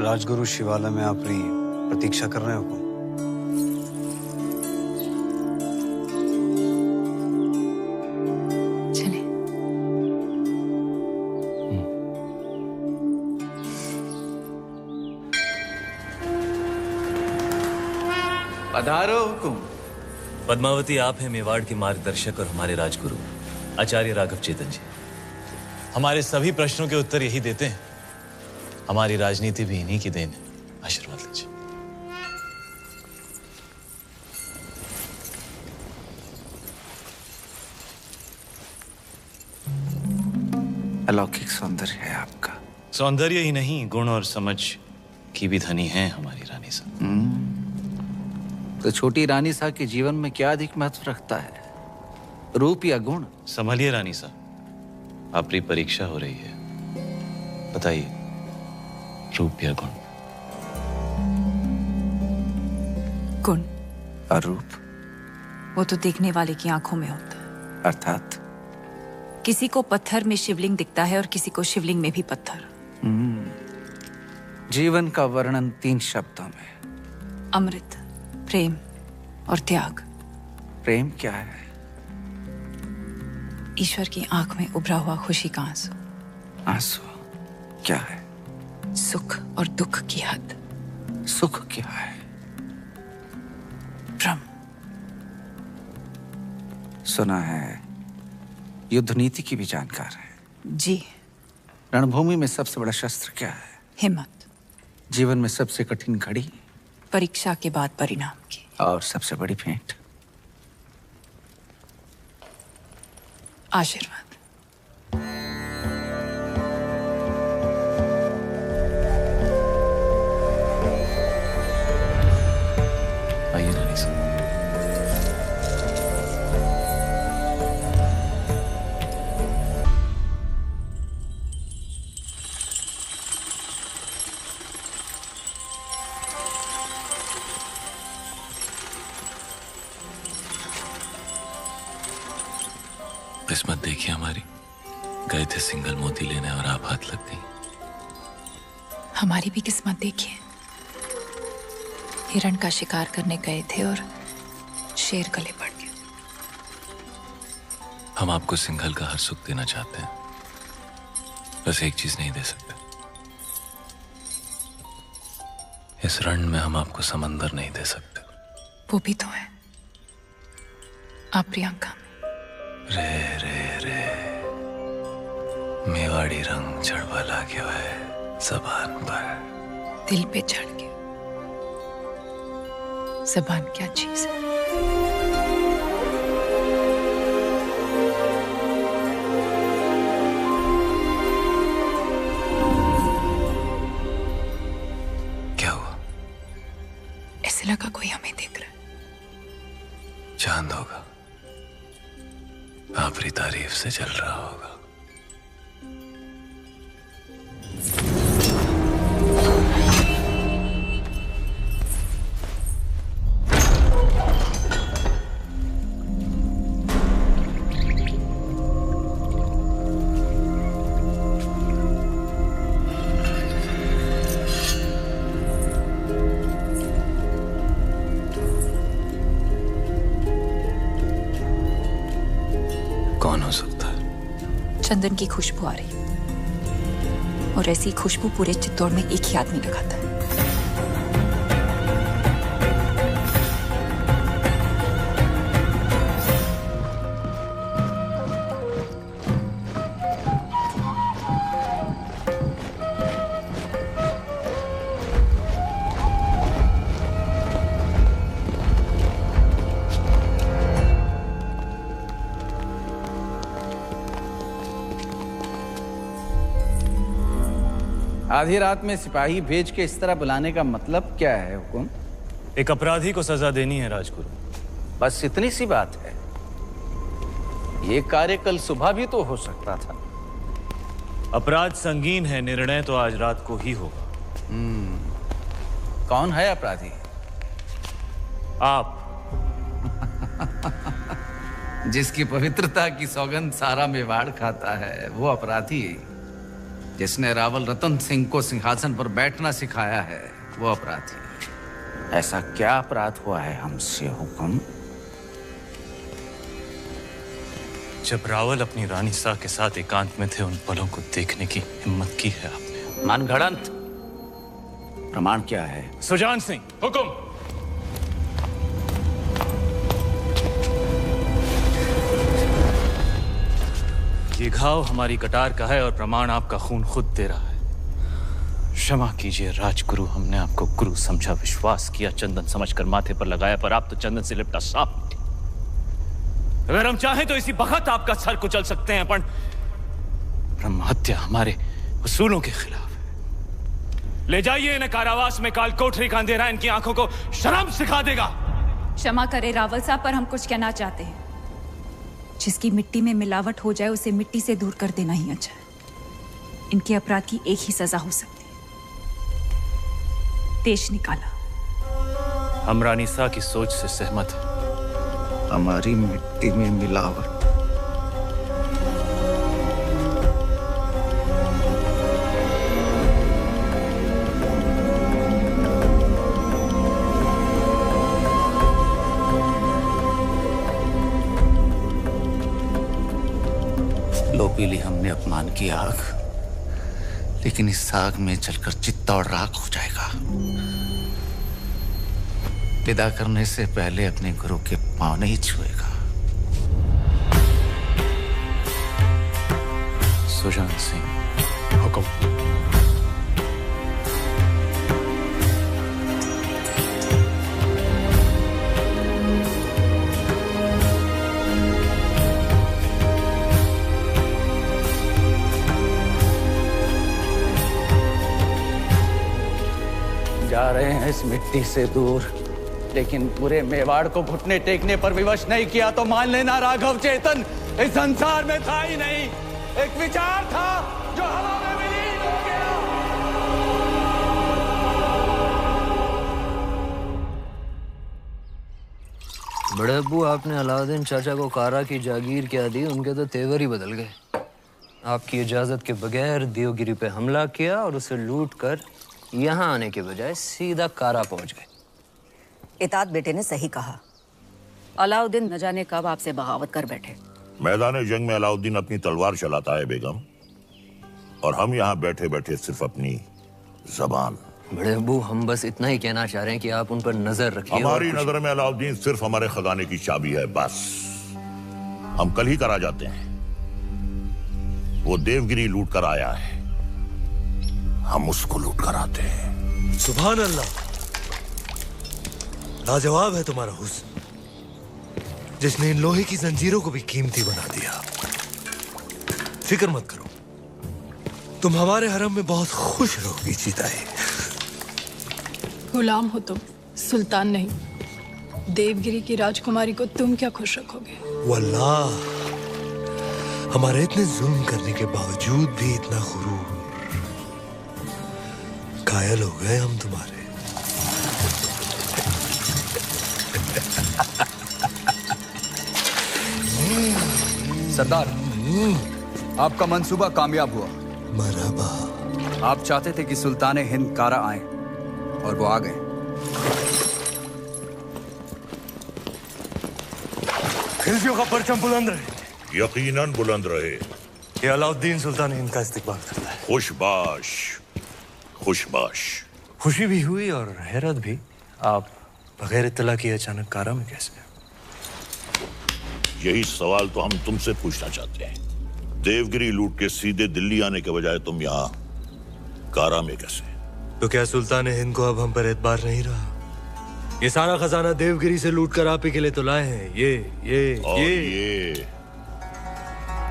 राजगुरु शिवालय में अपनी प्रतीक्षा कर रहे हो। चले। पधारो हुकुम। पद्मावती, आप हैं मेवाड़ के मार्गदर्शक और हमारे राजगुरु आचार्य राघव चेतन जी। हमारे सभी प्रश्नों के उत्तर यही देते हैं। हमारी राजनीति भी इन्हीं की देन है। आशीर्वाद लीजिए। अलौकिक सौंदर्य है आपका। सौंदर्य ही नहीं, गुण और समझ की भी धनी है हमारी रानी साहब। तो छोटी रानी साहब के जीवन में क्या अधिक महत्व रखता है, रूप या गुण? संभलिए रानी साहब, आपकी परीक्षा हो रही है। बताइए, रूप या गुण? गुण। और रूप? वो तो देखने वाले की आंखों में होता है। अर्थात किसी को पत्थर में शिवलिंग दिखता है और किसी को शिवलिंग में भी पत्थर। जीवन का वर्णन 3 शब्दों में। अमृत, प्रेम और त्याग। प्रेम क्या है? ईश्वर की आंख में उभरा हुआ खुशी का आंसू। आंसू क्या है? सुख और दुख की हद। सुख क्या है? भ्रम। सुना है युद्ध नीति की भी जानकार है। जी। रणभूमि में सबसे बड़ा शस्त्र क्या है? हिम्मत। जीवन में सबसे कठिन घड़ी? परीक्षा के बाद परिणाम की। और सबसे बड़ी भेंट? आशीर्वाद। आइए रानी साहब। किस्मत देखिए हमारी, गए थे सिंगल मोती लेने और आप हाथ लग गई। हमारी भी किस्मत देखिए, हिरण का शिकार करने गए थे और शेर गले पड़ गया। हम आपको सिंघल का हर सुख देना चाहते हैं, बस एक चीज नहीं दे सकते। इस रण में हम आपको समंदर नहीं दे सकते। वो भी तो है आप प्रियंका। रे रे रे मेवाड़ी रंग चढ़वा ला गया है जबान पर। दिल पे चढ़ गया। जबान क्या चीज है? क्या हुआ? ऐसे लगा कोई हमें देख रहा है। चांद होगा, आपकी तारीफ से चल रहा होगा। कौन हो सकता है? चंदन की खुशबू आ रही और ऐसी खुशबू पूरे चित्तौड़ में एक ही आदमी लगाता है। आधी रात में सिपाही भेज के इस तरह बुलाने का मतलब क्या है हुकुम? एक अपराधी को सजा देनी है राजगुरु। बस इतनी सी बात है। ये कार्य कल सुबह भी तो हो सकता था। अपराध संगीन है, निर्णय तो आज रात को ही होगा। कौन है अपराधी? आप। जिसकी पवित्रता की सौगंध सारा मेवाड़ खाता है, वो अपराधी। जिसने रावल रतन सिंह को सिंहासन पर बैठना सिखाया है वो अपराधी है। ऐसा क्या अपराध हुआ है हमसे हुक्म? जब रावल अपनी रानी सा के साथ एकांत में थे, उन पलों को देखने की हिम्मत की है आपने। मनगढ़ंत प्रमाण क्या है? सुजान सिंह, हुक्म। ये घाव हमारी कटार का है और प्रमाण आपका खून खुद दे रहा है। क्षमा कीजिए राजगुरु, हमने आपको गुरु समझा, विश्वास किया, चंदन समझकर माथे पर लगाया, पर आप तो चंदन से लिपटा सांप निकले। अगर हम चाहें तो इसी वक्त आपका सर कुचल सकते हैं, पर ब्रह्म हत्या हमारे उसूलों के खिलाफ है। ले जाइए इन्हें कारावास में, काल कोठरी का अंधेरा इनकी आंखों को शर्म सिखा देगा। क्षमा करे रावल साहब, पर हम कुछ कहना चाहते हैं। जिसकी मिट्टी में मिलावट हो जाए उसे मिट्टी से दूर कर देना ही अच्छा है। इनके अपराध की एक ही सजा हो सकती है, देश निकाला। हम रानी सा की सोच से सहमत हैं। हमारी मिट्टी में मिलावट। लो पी ली हमने अपमान की आग, लेकिन इस आग में जलकर चित्ता और राख हो जाएगा। विदा करने से पहले अपने गुरु के पांव नहीं छुएगा। सुजान सिंह, हुक्म। जा रहे हैं इस मिट्टी से दूर, लेकिन पूरे मेवाड़ को घुटने टेकने पर विवश नहीं किया तो मान लेना राघव चेतन इस संसार में था ही नहीं। एक विचार था जो हवा में विलीन हो गया। बड़े अब्बू, आपने अलाउद्दीन चाचा को कारा की जागीर क्या दी, उनके तो तेवर ही बदल गए। आपकी इजाजत के बगैर देवगिरी पे हमला किया और उसे लूट कर यहाँ आने के बजाय सीधा कारा पहुंच गए। इताद बेटे ने सही कहा। अलाउद्दीन न जाने कब आपसे बगावत कर बैठे। मैदान जंग में अलाउद्दीन अपनी तलवार चलाता है बेगम, और हम यहाँ बैठे बैठे सिर्फ अपनी जबान। बड़े अब्बू, हम बस इतना ही कहना चाह रहे हैं कि आप उन पर नजर रखिए। हमारी नजर में अलाउद्दीन सिर्फ हमारे खजाने की चाबी है, बस। हम कल ही करा जाते हैं। वो देवगिरी लूट कर आया है, हम उसको लूट कर आते हैं। सुभान अल्लाह, लाजवाब है तुम्हारा हुस्न, जिसने इन लोहे की जंजीरों को भी कीमती बना दिया। फिक्र मत करो, तुम हमारे हरम में बहुत खुश रहोगी जीताई। गुलाम हो तुम, सुल्तान नहीं। देवगिरी की राजकुमारी को तुम क्या खुश रखोगे? वल्लाह, हमारे इतने जुल्म करने के बावजूद भी इतना गुरूर, कायल हो गए हम तुम्हारे। सरदार, आपका मंसूबा कामयाब हुआ। मरहबा। आप चाहते थे कि सुल्तान हिंद कारा आए, और वो आ गए। खिलजियों का परचम बुलंद रहे। यकीनन बुलंद रहे। ये अलाउद्दीन सुल्तान हिंद का इस्तिकबाल करता है। खुशबाश, खुशबाश। खुशी भी हुई और हैरत भी। आप बगैर इत्तला किए अचानक कारा में कैसे? यही सवाल तो हम तुमसे पूछना चाहते हैं। देवगिरी लूट के सीधे दिल्ली आने के बजाय तुम यहाँ कारा में कैसे? तो क्या सुल्तान हिंद को अब हम पर एतबार नहीं रहा? ये सारा खजाना देवगिरी से लूट कर आप ही के लिए तो लाए हैं।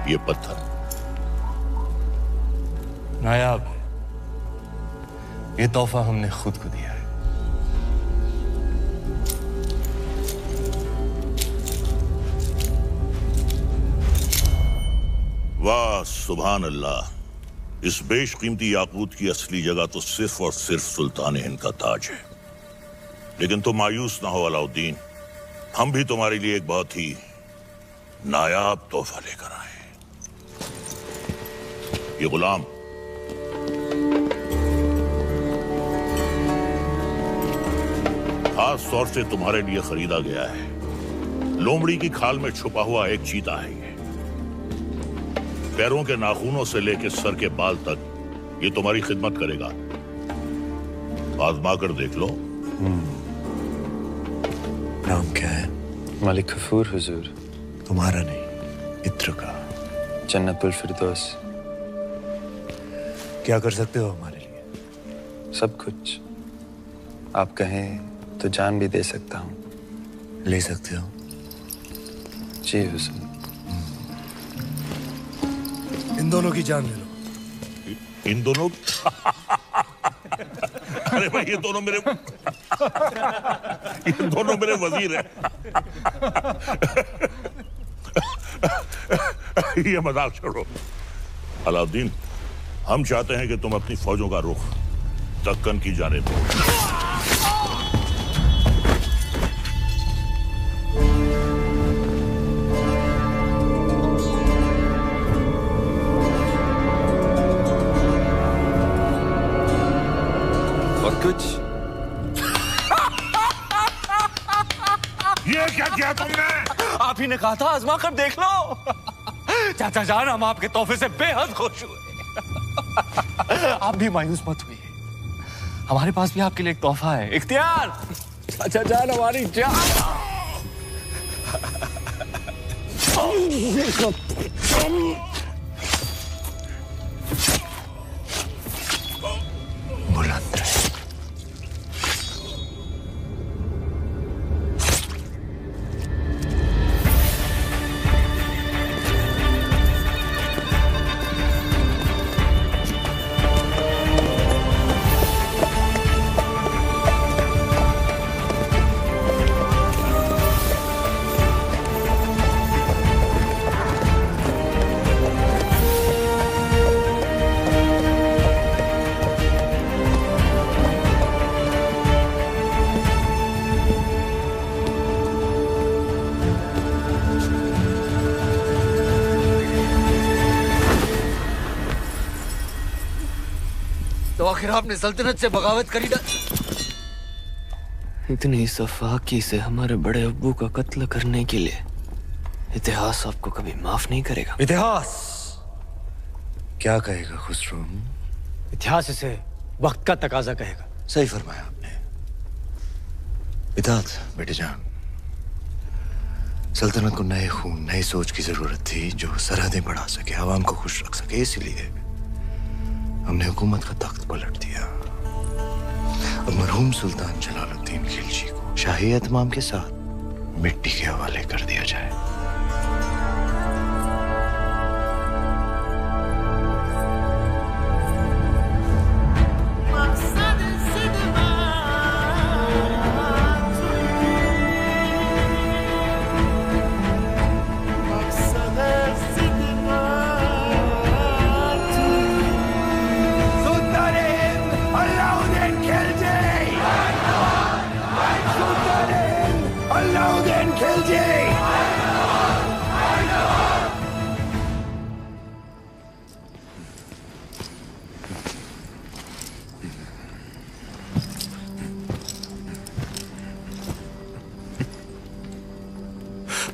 ये पत्थर नायाब, ये तोहफा हमने खुद को दिया है। वाह सुभान अल्लाह, इस बेशकीमती याकूत की असली जगह तो सिर्फ और सिर्फ सुल्तान हिंद का ताज है। लेकिन तुम मायूस ना हो अलाउद्दीन, हम भी तुम्हारे लिए एक बहुत ही नायाब तोहफा लेकर आए। ये गुलाम खास तौर से तुम्हारे लिए खरीदा गया है। लोमड़ी की खाल में छुपा हुआ एक चीता है ये। पैरों के नाखूनों से लेकर सर के बाल तक ये तुम्हारी खिदमत करेगा। आजमा कर देख लो। नाम क्या है? मलिक गफूर हुजूर। तुम्हारा नहीं, इत्र का। जन्नतुल फिरदौस। क्या कर सकते हो हमारे लिए? सब कुछ। आप कहें तो जान भी दे सकता हूँ। ले सकते हो? जी हुजूर। इन दोनों की जान ले लो। इन दोनों? अरे भाई ये दोनों मेरे वजीर हैं। ये मजाक छोड़ो। अलाउद्दीन, हम चाहते हैं कि तुम अपनी फौजों का रुख दक्कन की जानिब करो। और कुछ? ये क्या किया तुमने? आप ही ने कहा था आजमा कर देख लो। चाचा जान, हम आपके तोहफे से बेहद खुश हुए। आप भी मायूस मत हुए। हमारे पास भी आपके लिए एक तोहफा है। इख्तियार, चाचा जान हमारी जान। बुलंद रहे। तो आखिर आपने सल्तनत से बगावत करी ना? इतनी सफाकी से हमारे बड़े अब्बू का कत्ल करने के लिए इतिहास आपको कभी माफ नहीं करेगा। इतिहास क्या कहेगा खुसरो? इतिहास इसे वक्त का तकाजा कहेगा। सही फरमाया आपने। इताअत बेटे जान, सल्तनत को नए खून, नई सोच की जरूरत थी जो सरहदें बढ़ा सके, आवाम को खुश रख सके। इसलिए हमने हुकूमत का तख्त पलट दिया और मरहूम सुल्तान जलालुद्दीन खिलजी को शाही एहतमाम के साथ मिट्टी के हवाले कर दिया जाए।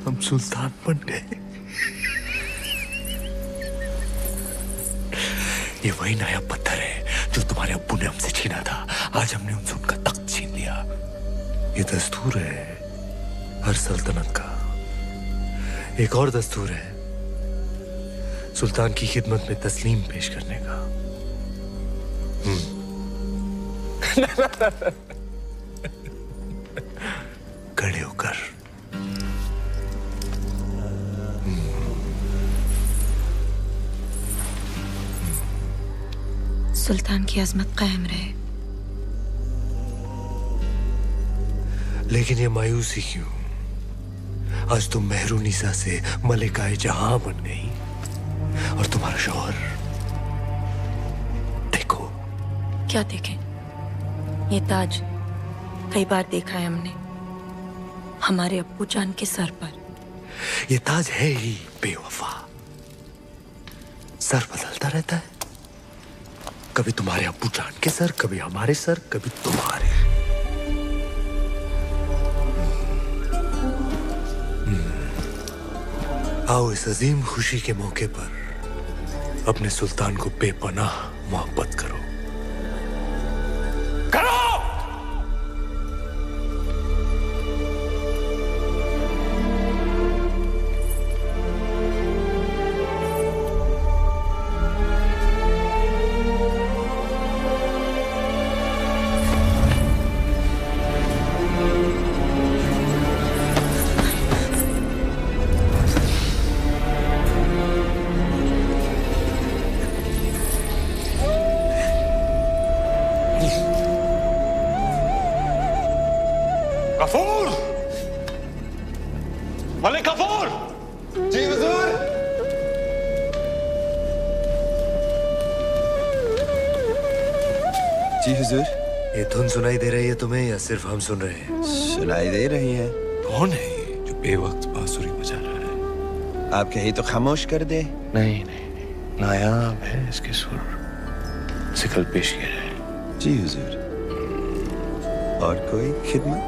हम सुल्तान बन गए। ये वही नया पत्थर है जो तुम्हारे अब्बू ने हमसे छीना था। आज हमने उनसे उनका तख्त छीन लिया। ये दस्तूर है हर सल्तनत का। एक और दस्तूर है सुल्तान की खिदमत में तस्लीम पेश करने का। खड़े होकर सुल्तान की अजमत कायम रहे। लेकिन ये मायूसी क्यों? आज तुम मेहरुनिसा से मलिकाए जहां बन गई और तुम्हारा शौहर देखो। क्या देखें? ये ताज कई बार देखा है हमने हमारे अब्बू जान के सर पर। ये ताज है ही बेवफा। सर बदलता रहता है, कभी तुम्हारे अब्बू जान के सर, कभी हमारे सर, कभी तुम्हारे। आओ इस अजीम खुशी के मौके पर अपने सुल्तान को बेपनाह मोहब्बत करो। गफूर! मलिक गफूर! जी हुजूर। जी हुजूर। ये धुन सुनाई दे रही है तुम्हें या सिर्फ हम सुन रहे हैं? सुनाई दे रही है। कौन है ये जो बेवक्त बांसुरी बजा रहा है? आप कहीं तो खामोश कर दे। नहीं नहीं नहीं, नायाब है इसके सुर। सिकल पेश किया जाए। जी हुजूर। और कोई खिदमत?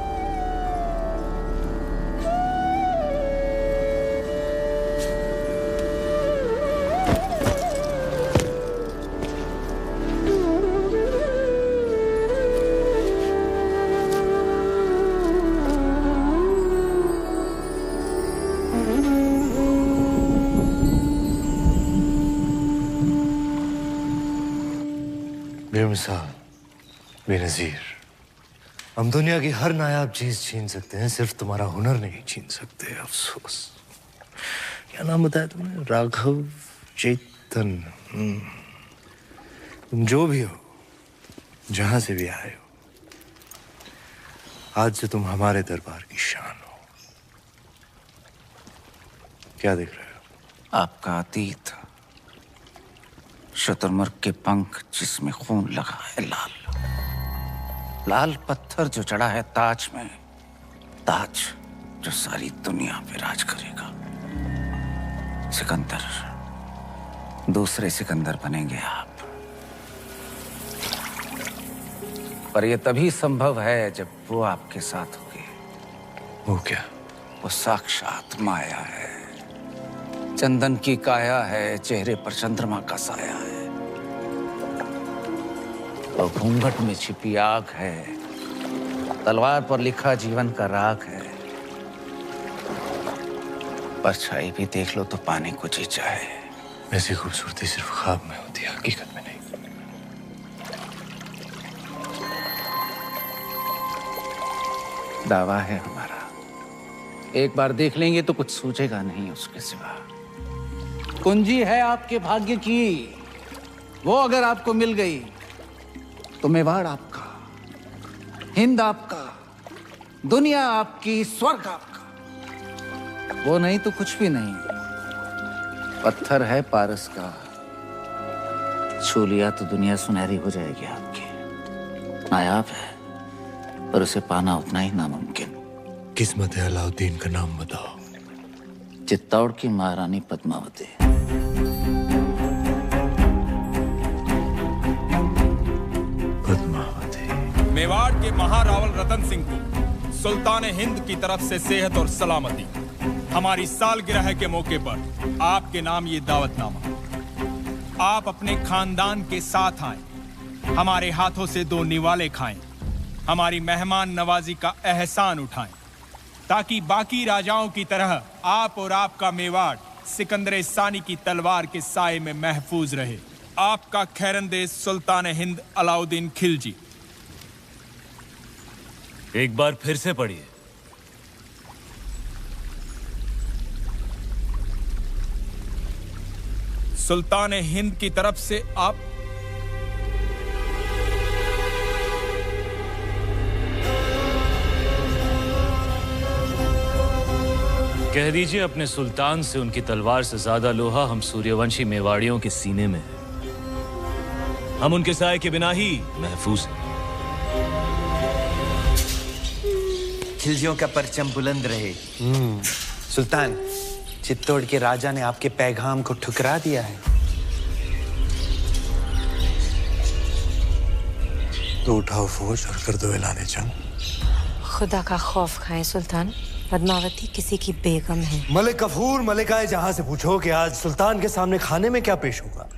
बेमिसाल, बेनज़ीर, हम दुनिया की हर नायाब चीज छीन सकते हैं, सिर्फ तुम्हारा हुनर नहीं छीन सकते। अफसोस। क्या नाम बताया तुमने? राघव चेतन। तुम जो भी हो, जहां से भी आए हो, आज से तुम हमारे दरबार की शान हो। क्या देख रहे हो? आपका अतीत, शुतुरमुर्ग के पंख जिसमें खून लगा है लाल, लाल पत्थर जो चढ़ा है ताज में, ताज जो सारी दुनिया पे राज करेगा। सिकंदर, दूसरे सिकंदर बनेंगे आप। पर यह तभी संभव है जब वो आपके साथ होगी। वो क्या? वो साक्षात माया है, चंदन की काया है, चेहरे पर चंद्रमा का साया है, और घूंघट में छिपी आग है, तलवार पर लिखा जीवन का राग है। परछाई भी देख लो तो पाने को जी चाहे। ऐसी खूबसूरती सिर्फ ख्वाब में होती है, हकीकत में नहीं। दावा है हमारा, एक बार देख लेंगे तो कुछ सूझेगा नहीं उसके सिवा। कुंजी है आपके भाग्य की, वो अगर आपको मिल गई तो मेवाड़ आपका, हिंद आपका, दुनिया आपकी, स्वर्ग आपका। वो नहीं तो कुछ भी नहीं। पत्थर है पारस का, छू लिया तो दुनिया सुनहरी हो जाएगी आपकी। नायाब है पर उसे पाना उतना ही नामुमकिन। किस्मत है अलाउद्दीन का नाम बताओ। चित्तौड़ की महारानी पद्मावती। मेवाड़ के महारावल रतन सिंह को सुल्तान हिंद की तरफ से सेहत और सलामती। हमारी सालगिरह के मौके पर आपके नाम ये दावतनामा। आप अपने खानदान के साथ आए, हमारे हाथों से 2 निवाले खाएं, हमारी मेहमान नवाजी का एहसान उठाएं, ताकि बाकी राजाओं की तरह आप और आपका मेवाड़ सिकंदर सानी की तलवार के साए में महफूज रहे। आपका खैरंदेश सुल्तान हिंद अलाउद्दीन खिलजी। एक बार फिर से पढ़िए। सुल्तान हिंद की तरफ से आप कह दीजिए अपने सुल्तान से उनकी तलवार से ज्यादा लोहा हम सूर्यवंशी मेवाड़ियों के सीने में है। हम उनके साए के बिना ही महफूज हैं। खिलजियों का परचम बुलंद रहे। सुल्तान, चित्तौड़ के राजा ने आपके पैगाम को ठुकरा दिया है। तो उठाओ फौज और कर दो ऐलान जंग। खुदा का खौफ खाएं सुल्तान। पद्मावती किसी की बेगम है। मलिक गफूर मलिकाए जहां से पूछो कि आज सुल्तान के सामने खाने में क्या पेश होगा।